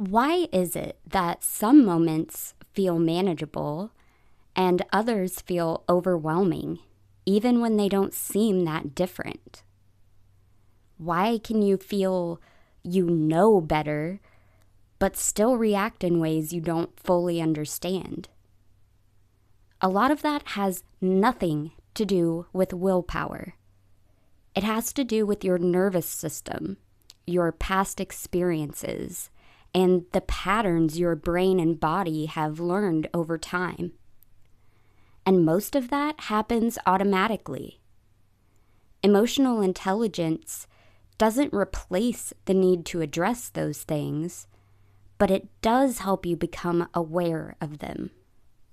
Why is it that some moments feel manageable and others feel overwhelming, even when they don't seem that different? Why can you feel you know better, but still react in ways you don't fully understand? A lot of that has nothing to do with willpower. It has to do with your nervous system, your past experiences, and the patterns your brain and body have learned over time. And most of that happens automatically. Emotional intelligence doesn't replace the need to address those things, but it does help you become aware of them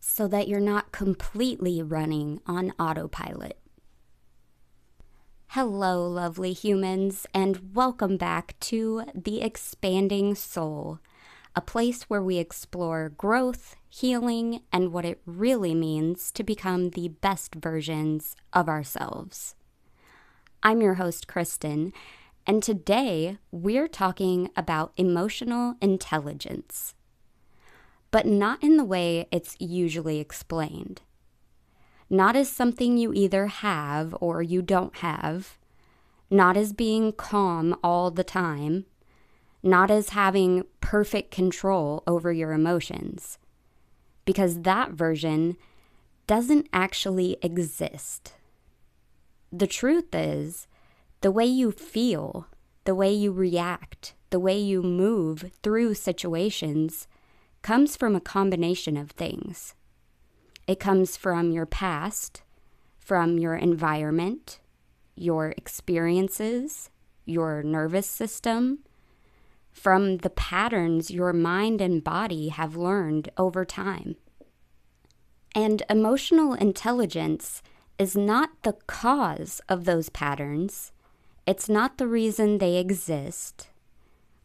so that you're not completely running on autopilot. Hello, lovely humans, and welcome back to The Expanding Soul, a place where we explore growth, healing, and what it really means to become the best versions of ourselves. I'm your host, Kristen, and today we're talking about emotional intelligence, but not in the way it's usually explained. Not as something you either have or you don't have, not as being calm all the time, not as having perfect control over your emotions, because that version doesn't actually exist. The truth is, the way you feel, the way you react, the way you move through situations comes from a combination of things. It comes from your past, from your environment, your experiences, your nervous system, from the patterns your mind and body have learned over time. And emotional intelligence is not the cause of those patterns. It's not the reason they exist.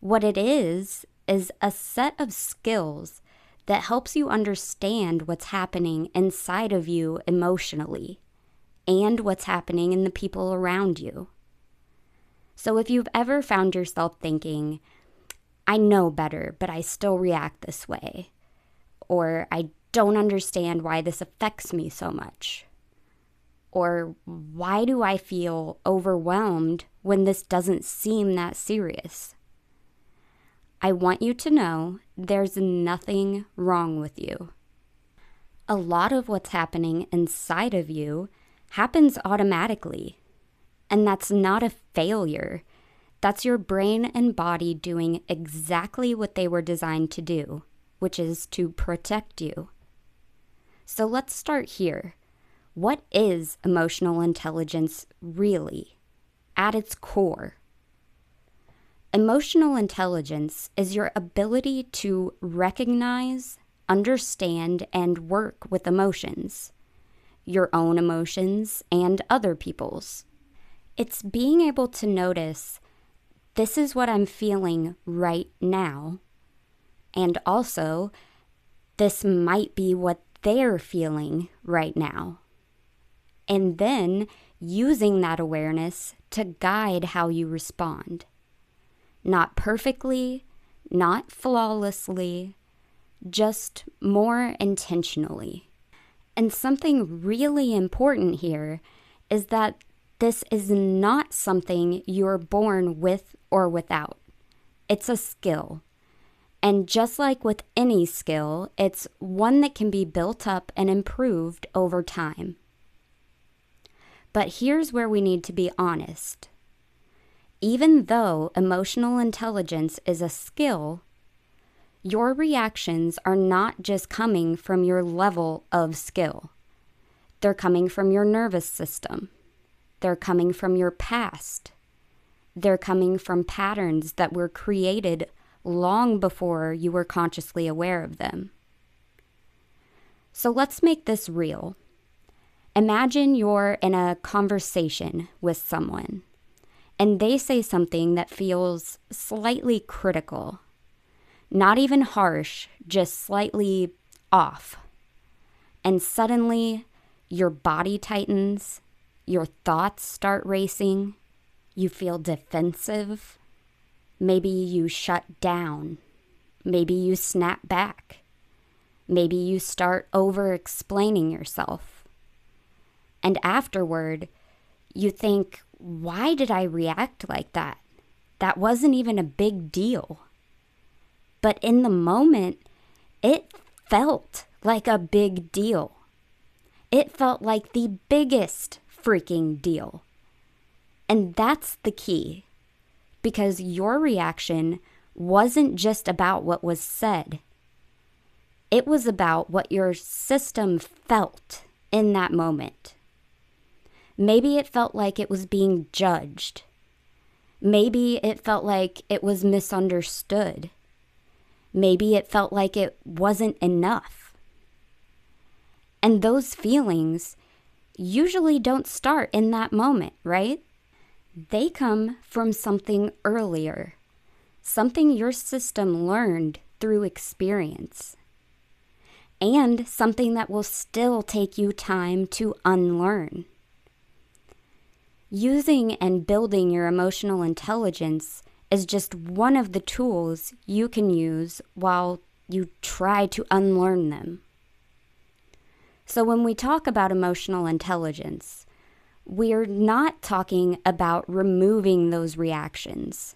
What it is a set of skills that helps you understand what's happening inside of you emotionally and what's happening in the people around you. So if you've ever found yourself thinking, I know better, but I still react this way, or I don't understand why this affects me so much, or why do I feel overwhelmed when this doesn't seem that serious? I want you to know there's nothing wrong with you. A lot of what's happening inside of you happens automatically, and that's not a failure. That's your brain and body doing exactly what they were designed to do, which is to protect you. So let's start here. What is emotional intelligence really, at its core? Emotional intelligence is your ability to recognize, understand, and work with emotions, your own emotions and other people's. It's being able to notice, this is what I'm feeling right now, and also, this might be what they're feeling right now. And then using that awareness to guide how you respond. Not perfectly, not flawlessly, just more intentionally. And something really important here is that this is not something you're born with or without. It's a skill. And just like with any skill, it's one that can be built up and improved over time. But here's where we need to be honest. Even though emotional intelligence is a skill, your reactions are not just coming from your level of skill. They're coming from your nervous system. They're coming from your past. They're coming from patterns that were created long before you were consciously aware of them. So let's make this real. Imagine you're in a conversation with someone, and they say something that feels slightly critical. Not even harsh, just slightly off. And suddenly, your body tightens, your thoughts start racing, you feel defensive, maybe you shut down, Maybe you snap back. Maybe you start over-explaining yourself. And afterward, you think, why did I react like that? That wasn't even a big deal. But in the moment, it felt like a big deal. It felt like the biggest freaking deal. And that's the key, because your reaction wasn't just about what was said. It was about what your system felt in that moment. Maybe it felt like it was being judged. Maybe it felt like it was misunderstood. Maybe it felt like it wasn't enough. And those feelings usually don't start in that moment, right? They come from something earlier, something your system learned through experience, and something that will still take you time to unlearn. Using and building your emotional intelligence is just one of the tools you can use while you try to unlearn them. So when we talk about emotional intelligence, we're not talking about removing those reactions.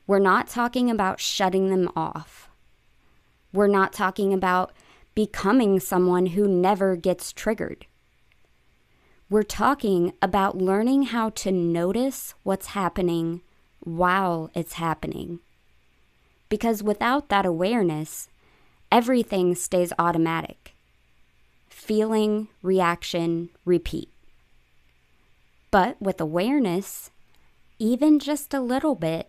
We're not talking about shutting them off. We're not talking about becoming someone who never gets triggered. We're talking about learning how to notice what's happening while it's happening. Because without that awareness, everything stays automatic. Feeling, reaction, repeat. But with awareness, even just a little bit,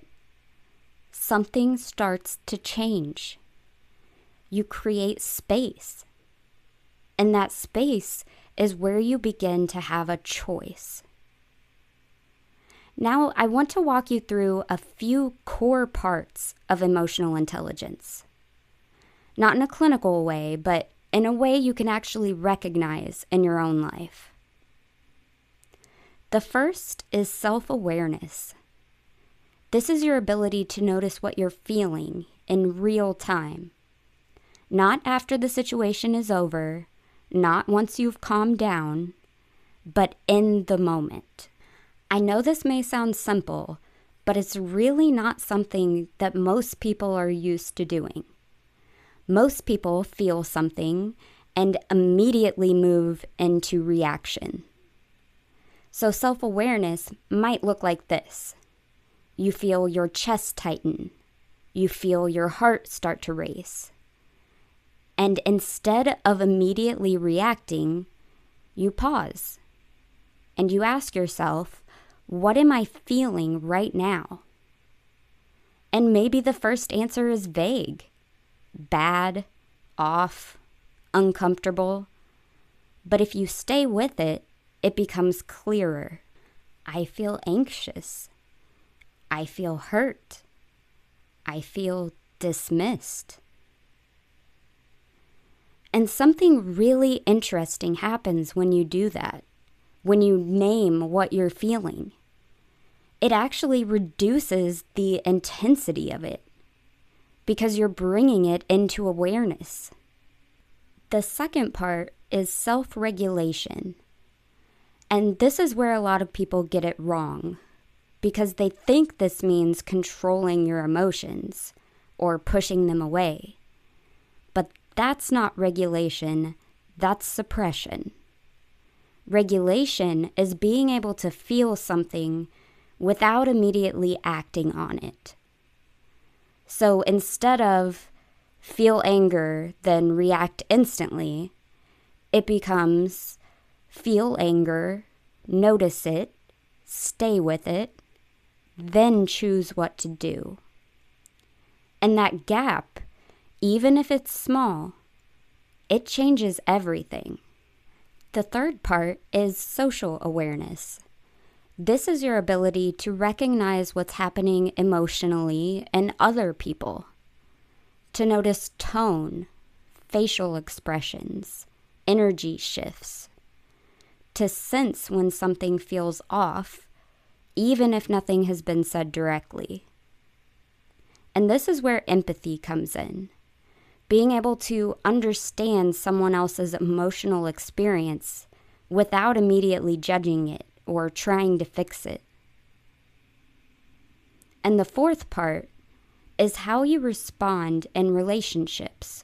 something starts to change. You create space. And that space is where you begin to have a choice. Now, I want to walk you through a few core parts of emotional intelligence. Not in a clinical way, but in a way you can actually recognize in your own life. The first is self-awareness. This is your ability to notice what you're feeling in real time. Not after the situation is over, not once you've calmed down, but in the moment. I know this may sound simple, but it's really not something that most people are used to doing. Most people feel something and immediately move into reaction. So self-awareness might look like this. You feel your chest tighten. You feel your heart start to race. And instead of immediately reacting, you pause. And you ask yourself, what am I feeling right now? And maybe the first answer is vague. Bad, off, uncomfortable. But if you stay with it, it becomes clearer. I feel anxious. I feel hurt. I feel dismissed. And something really interesting happens when you do that, when you name what you're feeling. It actually reduces the intensity of it because you're bringing it into awareness. The second part is self-regulation. And this is where a lot of people get it wrong because they think this means controlling your emotions or pushing them away. But that's not regulation, that's suppression. Regulation is being able to feel something without immediately acting on it. So instead of feel anger, then react instantly, it becomes feel anger, notice it, stay with it, then choose what to do. And that gap, even if it's small, it changes everything. The third part is social awareness. This is your ability to recognize what's happening emotionally in other people, to notice tone, facial expressions, energy shifts, to sense when something feels off, even if nothing has been said directly. And this is where empathy comes in. Being able to understand someone else's emotional experience without immediately judging it or trying to fix it. And the fourth part is how you respond in relationships,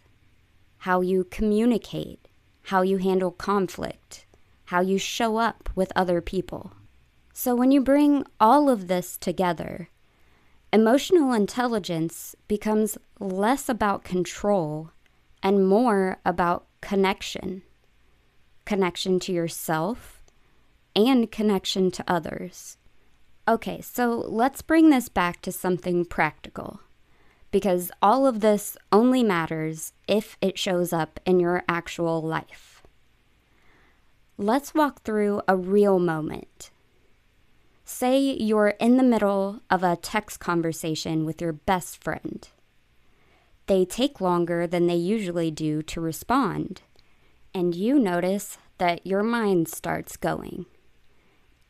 how you communicate, how you handle conflict, how you show up with other people. So when you bring all of this together, emotional intelligence becomes less about control and more about connection. Connection to yourself and connection to others. Okay, so let's bring this back to something practical, because all of this only matters if it shows up in your actual life. Let's walk through a real moment. Say you're in the middle of a text conversation with your best friend. They take longer than they usually do to respond, and you notice that your mind starts going.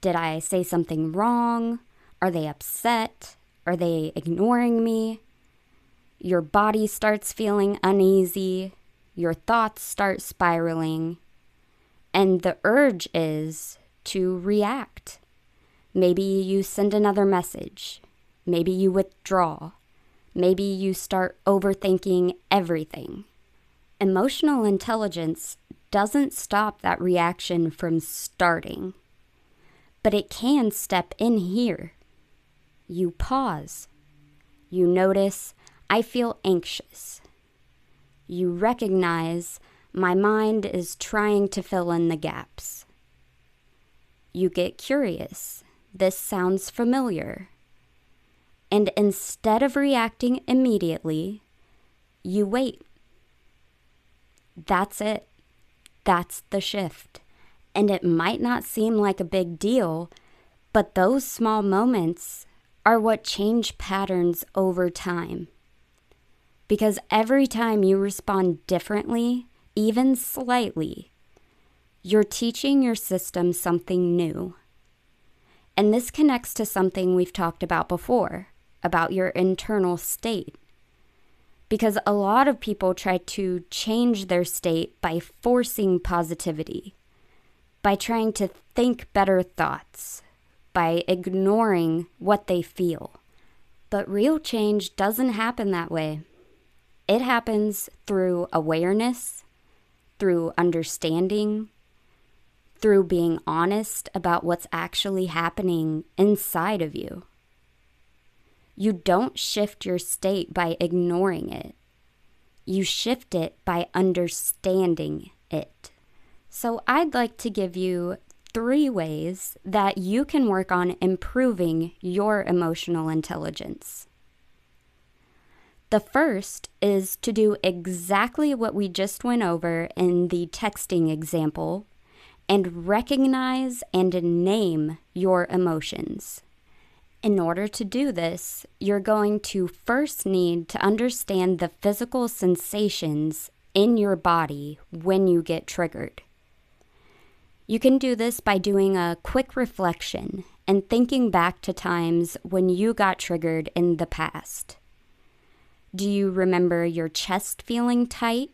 Did I say something wrong? Are they upset? Are they ignoring me? Your body starts feeling uneasy. Your thoughts start spiraling. And the urge is to react. Maybe you send another message. Maybe you withdraw. Maybe you start overthinking everything. Emotional intelligence doesn't stop that reaction from starting, but it can step in here. You pause. You notice, I feel anxious. You recognize my mind is trying to fill in the gaps. You get curious. This sounds familiar. And instead of reacting immediately, you wait. That's it. That's the shift. And it might not seem like a big deal, but those small moments are what change patterns over time. Because every time you respond differently, even slightly, you're teaching your system something new. And this connects to something we've talked about before, about your internal state. Because a lot of people try to change their state by forcing positivity, by trying to think better thoughts, by ignoring what they feel. But real change doesn't happen that way. It happens through awareness, through understanding, through being honest about what's actually happening inside of you. You don't shift your state by ignoring it. You shift it by understanding it. So I'd like to give you 3 ways that you can work on improving your emotional intelligence. The first is to do exactly what we just went over in the texting example and recognize and name your emotions. In order to do this, you're going to first need to understand the physical sensations in your body when you get triggered. You can do this by doing a quick reflection and thinking back to times when you got triggered in the past. Do you remember your chest feeling tight?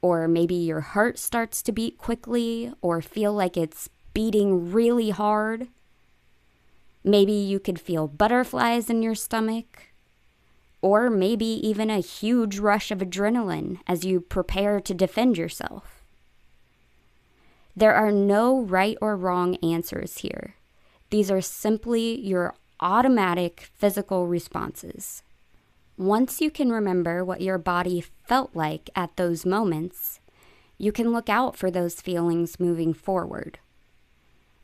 Or maybe your heart starts to beat quickly or feel like it's beating really hard? Maybe you could feel butterflies in your stomach, or maybe even a huge rush of adrenaline as you prepare to defend yourself. There are no right or wrong answers here. These are simply your automatic physical responses. Once you can remember what your body felt like at those moments, you can look out for those feelings moving forward.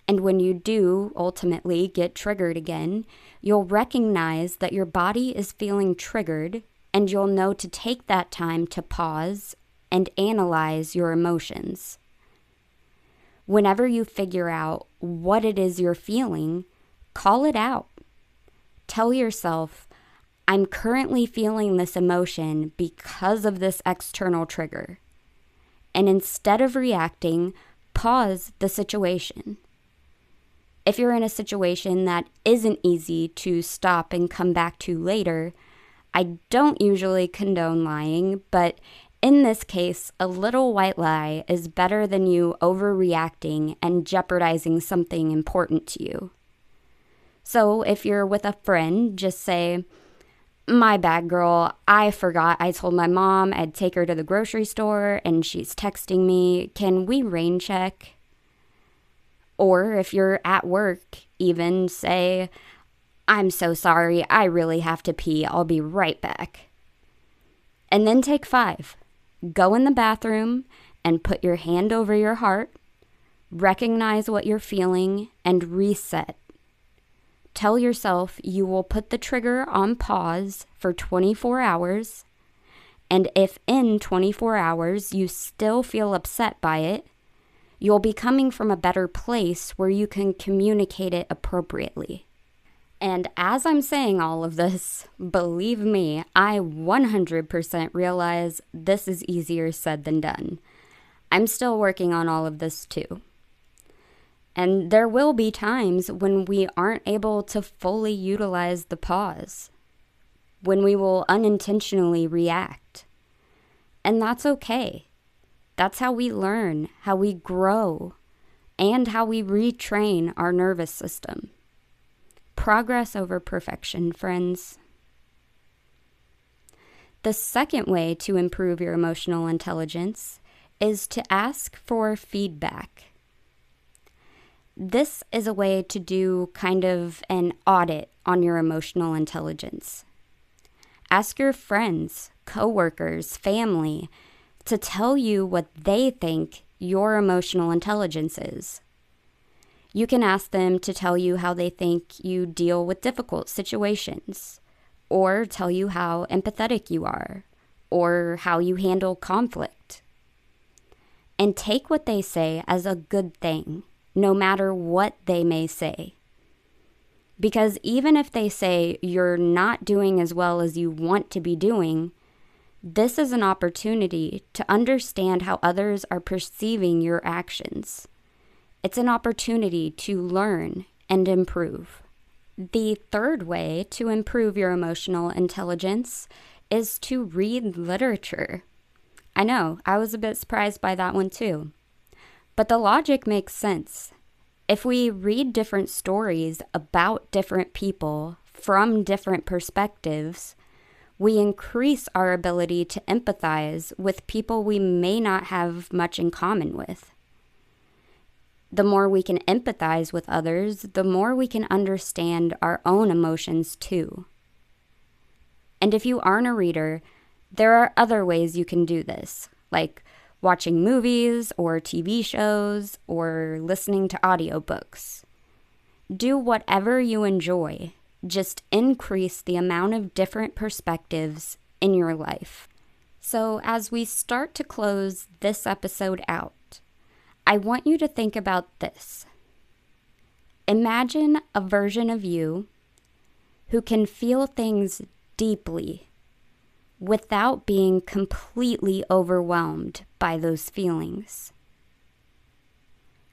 And when you do ultimately get triggered again, you'll recognize that your body is feeling triggered, and you'll know to take that time to pause and analyze your emotions. Whenever you figure out what it is you're feeling, call it out. Tell yourself, I'm currently feeling this emotion because of this external trigger. And instead of reacting, pause the situation. If you're in a situation that isn't easy to stop and come back to later, I don't usually condone lying, but in this case, a little white lie is better than you overreacting and jeopardizing something important to you. So if you're with a friend, just say, "My bad, girl. I forgot I told my mom I'd take her to the grocery store and she's texting me. Can we rain check?" Or if you're at work, even say, "I'm so sorry. I really have to pee. I'll be right back." And then take 5. Go in the bathroom and put your hand over your heart. Recognize what you're feeling and reset. Tell yourself you will put the trigger on pause for 24 hours. And if in 24 hours you still feel upset by it, you'll be coming from a better place where you can communicate it appropriately. And as I'm saying all of this, believe me, I 100% realize this is easier said than done. I'm still working on all of this too. And there will be times when we aren't able to fully utilize the pause, when we will unintentionally react. And that's okay. That's how we learn, how we grow, and how we retrain our nervous system. Progress over perfection, friends. The second way to improve your emotional intelligence is to ask for feedback. This is a way to do kind of an audit on your emotional intelligence. Ask your friends, coworkers, family to tell you what they think your emotional intelligence is. You can ask them to tell you how they think you deal with difficult situations, or tell you how empathetic you are, or how you handle conflict. And take what they say as a good thing, no matter what they may say. Because even if they say you're not doing as well as you want to be doing, this is an opportunity to understand how others are perceiving your actions. It's an opportunity to learn and improve. The third way to improve your emotional intelligence is to read literature. I know, I was a bit surprised by that one too. But the logic makes sense. If we read different stories about different people from different perspectives, we increase our ability to empathize with people we may not have much in common with. The more we can empathize with others, the more we can understand our own emotions too. And if you aren't a reader, there are other ways you can do this, like watching movies or TV shows or listening to audiobooks. Do whatever you enjoy. Just increase the amount of different perspectives in your life. So as we start to close this episode out, I want you to think about this. Imagine a version of you who can feel things deeply without being completely overwhelmed by those feelings.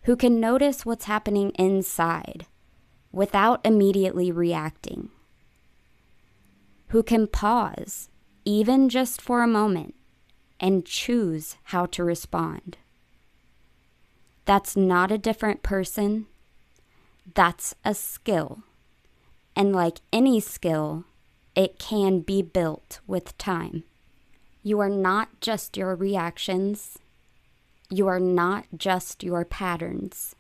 Who can notice what's happening inside without immediately reacting. Who can pause, even just for a moment, and choose how to respond. That's not a different person. That's a skill. And like any skill, it can be built with time. You are not just your reactions. You are not just your patterns.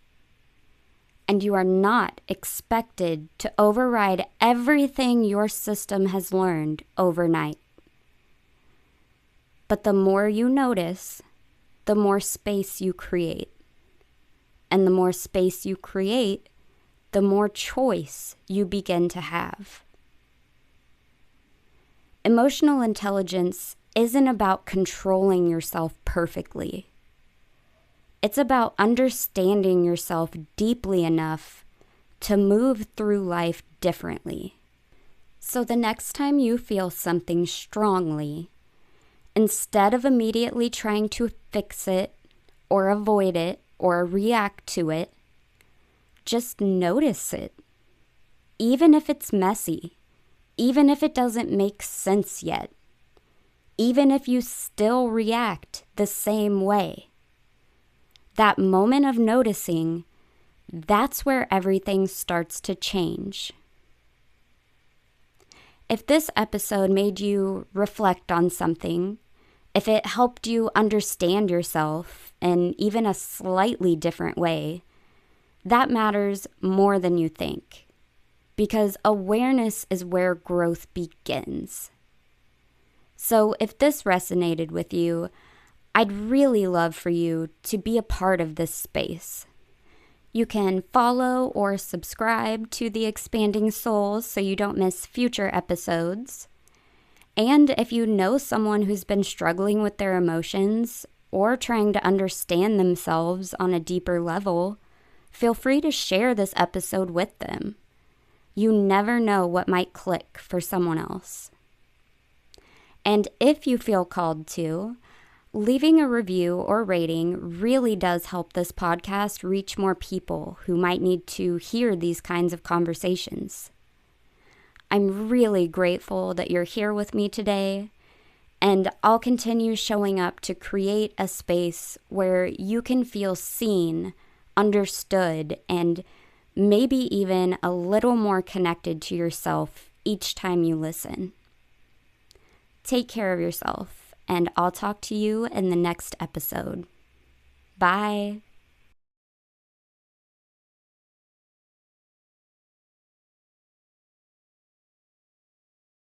And you are not expected to override everything your system has learned overnight. But the more you notice, the more space you create. And the more space you create, the more choice you begin to have. Emotional intelligence isn't about controlling yourself perfectly. It's about understanding yourself deeply enough to move through life differently. So the next time you feel something strongly, instead of immediately trying to fix it or avoid it or react to it, just notice it. Even if it's messy, even if it doesn't make sense yet, even if you still react the same way. That moment of noticing, that's where everything starts to change. If this episode made you reflect on something, if it helped you understand yourself in even a slightly different way, that matters more than you think, because awareness is where growth begins. So if this resonated with you, I'd really love for you to be a part of this space. You can follow or subscribe to The Expanding Soul so you don't miss future episodes. And if you know someone who's been struggling with their emotions or trying to understand themselves on a deeper level, feel free to share this episode with them. You never know what might click for someone else. And if you feel called to, leaving a review or rating really does help this podcast reach more people who might need to hear these kinds of conversations. I'm really grateful that you're here with me today, and I'll continue showing up to create a space where you can feel seen, understood, and maybe even a little more connected to yourself each time you listen. Take care of yourself, and I'll talk to you in the next episode. Bye.